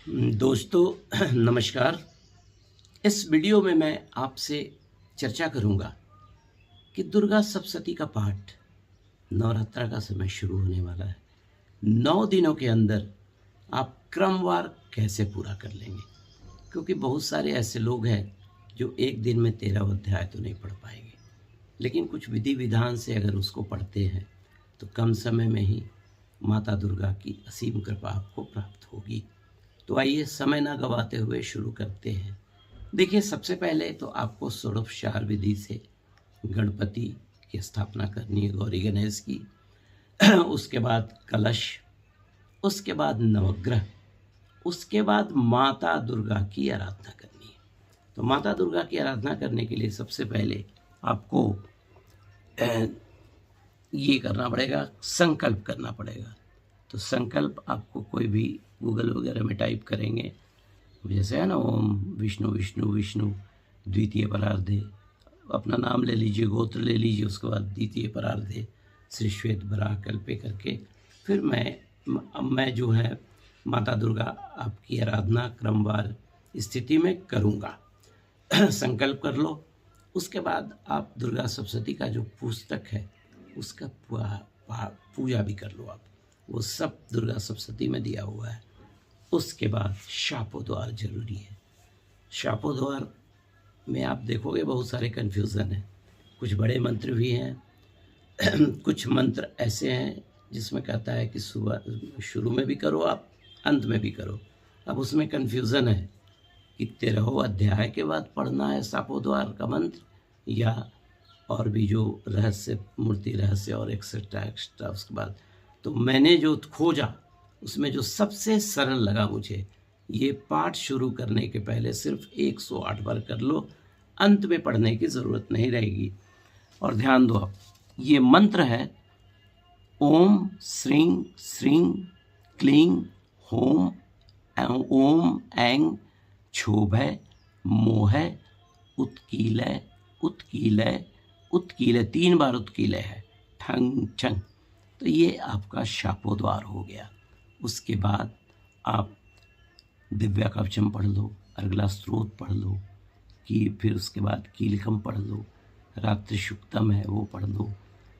दोस्तों नमस्कार। इस वीडियो में मैं आपसे चर्चा करूंगा कि दुर्गा सप्तशती का पाठ नवरात्र का समय शुरू होने वाला है। 9 दिनों के अंदर आप क्रमवार कैसे पूरा कर लेंगे, क्योंकि बहुत सारे ऐसे लोग हैं जो एक दिन में 13 अध्याय तो नहीं पढ़ पाएंगे, लेकिन कुछ विधि विधान से अगर उसको पढ़ते हैं तो कम समय में ही माता दुर्गा की असीम कृपा आपको प्राप्त होगी। तो आइए समय ना गवाते हुए शुरू करते हैं। देखिए, सबसे पहले तो आपको षोडशोपचार विधि से गणपति की स्थापना करनी है, गौरी गणेश की। उसके बाद कलश, उसके बाद नवग्रह, उसके बाद माता दुर्गा की आराधना करनी है। तो माता दुर्गा की आराधना करने के लिए सबसे पहले आपको ये करना पड़ेगा, संकल्प करना पड़ेगा। तो संकल्प आपको कोई भी गूगल वगैरह में टाइप करेंगे, जैसे है ना, ओम विष्णु विष्णु विष्णु द्वितीय परार्धे, अपना नाम ले लीजिए, गोत्र ले लीजिए, उसके बाद द्वितीय परार्धे श्री श्वेत बराह कल्पे करके फिर मैं जो है माता दुर्गा आपकी आराधना क्रमवार स्थिति में करूँगा। संकल्प कर लो। उसके बाद आप दुर्गा सप्तशती का जो पुस्तक है उसका पूजा भी कर लो। आप वो सब दुर्गा सप्तशती में दिया हुआ है। उसके बाद शापोद्वार जरूरी है। शापोद्वार में आप देखोगे बहुत सारे कन्फ्यूज़न है। कुछ बड़े मंत्र भी हैं, कुछ मंत्र ऐसे हैं जिसमें कहता है कि सुबह शुरू में भी करो, आप अंत में भी करो। अब उसमें कन्फ्यूज़न है कि 13वें अध्याय के बाद पढ़ना है शापोद्वार का मंत्र, या और भी जो रहस्य, मूर्ति रहस्य और एक्सेट्रा एक्स्ट्रा उसके बाद। तो मैंने जो खोजा उसमें जो सबसे सरल लगा मुझे, ये पाठ शुरू करने के पहले सिर्फ 108 बार कर लो, अंत में पढ़ने की ज़रूरत नहीं रहेगी। और ध्यान दो, आप ये मंत्र है ओम श्रीं श्रीं क्लीं होम ओम ऐं क्षोभय मोहय उत्कीलय उत्कीलय उत्कीलय, 3 बार उत्कीलय है, ठंग छंग। तो ये आपका शापोद्वार हो गया। उसके बाद आप दिव्या कवचम पढ़ लो, अर्गला स्त्रोत पढ़ लो, कि फिर उसके बाद कीलकम पढ़ लो, रात्रि शुक्तम है वो पढ़ लो,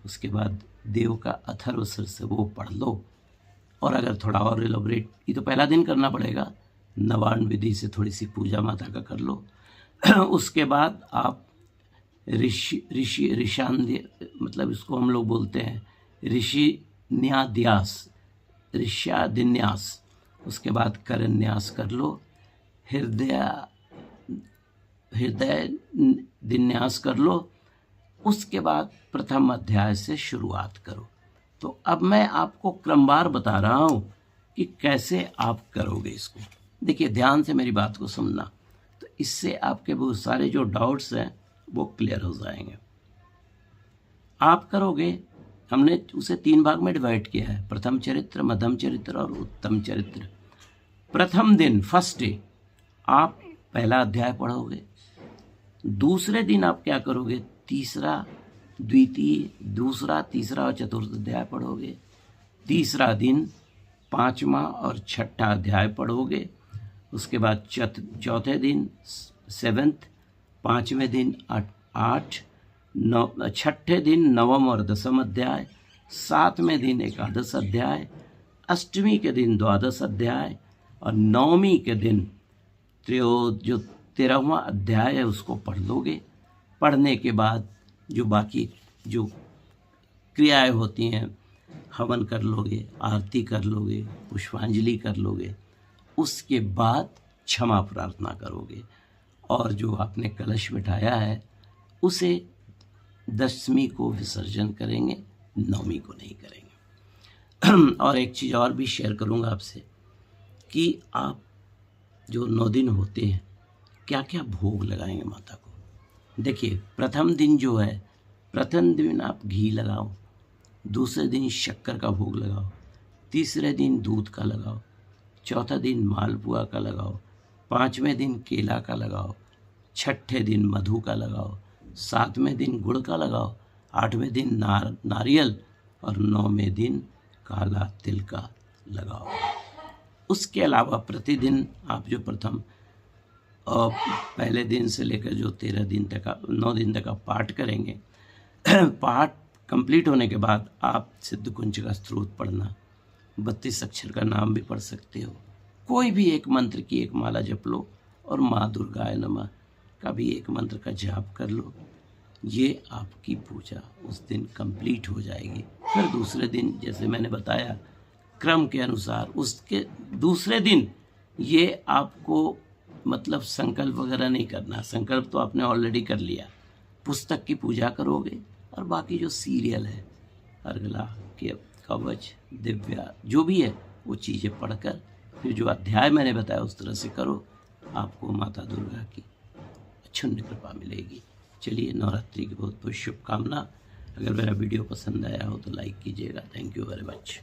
उसके बाद देव का अथर्व शीर्ष वो पढ़ लो। और अगर थोड़ा और एलोबरेट, ये तो पहला दिन करना पड़ेगा, नवान्न विधि से थोड़ी सी पूजा माता का कर लो। उसके बाद आप ऋषांध्य, मतलब इसको हम लोग बोलते हैं ऋषि न्याद्यास, ऋष्यादिन्यास। उसके बाद करन्यास कर लो, हृदय दिन्यास कर लो। उसके बाद प्रथम अध्याय से शुरुआत करो। तो अब मैं आपको क्रमवार बता रहा हूँ कि कैसे आप करोगे इसको। देखिए, ध्यान से मेरी बात को सुनना, तो इससे आपके बहुत सारे जो डाउट्स हैं वो क्लियर हो जाएंगे। आप करोगे, हमने उसे 3 भाग में डिवाइड किया है, प्रथम चरित्र, मध्यम चरित्र और उत्तम चरित्र। प्रथम दिन, फर्स्ट डे, आप पहला अध्याय पढ़ोगे। दूसरे दिन आप क्या करोगे, तीसरा, द्वितीय, दूसरा, तीसरा और चतुर्थ अध्याय पढ़ोगे। तीसरा दिन 5वां और 6ठा अध्याय पढ़ोगे। उसके बाद चौथे दिन 7th, 5वें दिन 8, 6ठे दिन 9वां और 10वां अध्याय, 7वें दिन 11 अध्याय, अष्टमी के दिन 12 अध्याय और 9वीं के दिन जो 13वां अध्याय है उसको पढ़ लोगे। पढ़ने के बाद जो बाकी जो क्रियाएं होती हैं, हवन कर लोगे, आरती कर लोगे, पुष्पांजलि कर लोगे। उसके बाद क्षमा प्रार्थना करोगे, और जो आपने कलश बिठाया है उसे 10वीं को विसर्जन करेंगे, 9वीं को नहीं करेंगे। और एक चीज़ और भी शेयर करूंगा आपसे कि आप जो 9 दिन होते हैं क्या क्या भोग लगाएंगे माता को। देखिए, प्रथम दिन जो है, प्रथम दिन आप घी लगाओ, दूसरे दिन शक्कर का भोग लगाओ, तीसरे दिन दूध का लगाओ, चौथा दिन मालपुआ का लगाओ, 5वें दिन केला का लगाओ, 6ठे दिन मधु का लगाओ, 7वें दिन गुड़ का लगाओ, 8वें दिन नारियल और 9वें दिन काला तिल का लगाओ। उसके अलावा प्रतिदिन आप जो प्रथम पहले दिन से लेकर जो 13 दिन तक 9 दिन तक आप पाठ करेंगे, पाठ कंप्लीट होने के बाद आप सिद्ध कुंज का स्त्रोत पढ़ना, 32 अक्षर का नाम भी पढ़ सकते हो, कोई भी एक मंत्र की एक माला जप लो और माँ दुर्गाय नमः का भी एक मंत्र का जाप कर लो। ये आपकी पूजा उस दिन कंप्लीट हो जाएगी। फिर दूसरे दिन जैसे मैंने बताया क्रम के अनुसार उसके दूसरे दिन ये आपको मतलब संकल्प वगैरह नहीं करना, संकल्प तो आपने ऑलरेडी कर लिया, पुस्तक की पूजा करोगे और बाकी जो सीरियल है अर्गला के कवच दिव्या जो भी है वो चीज़ें पढ़कर फिर जो अध्याय मैंने बताया उस तरह से करो, आपको माता दुर्गा की अक्षुण्ण कृपा मिलेगी। चलिए नवरात्रि की बहुत बहुत शुभकामना। अगर मेरा वीडियो पसंद आया हो तो लाइक कीजिएगा। Thank you very much.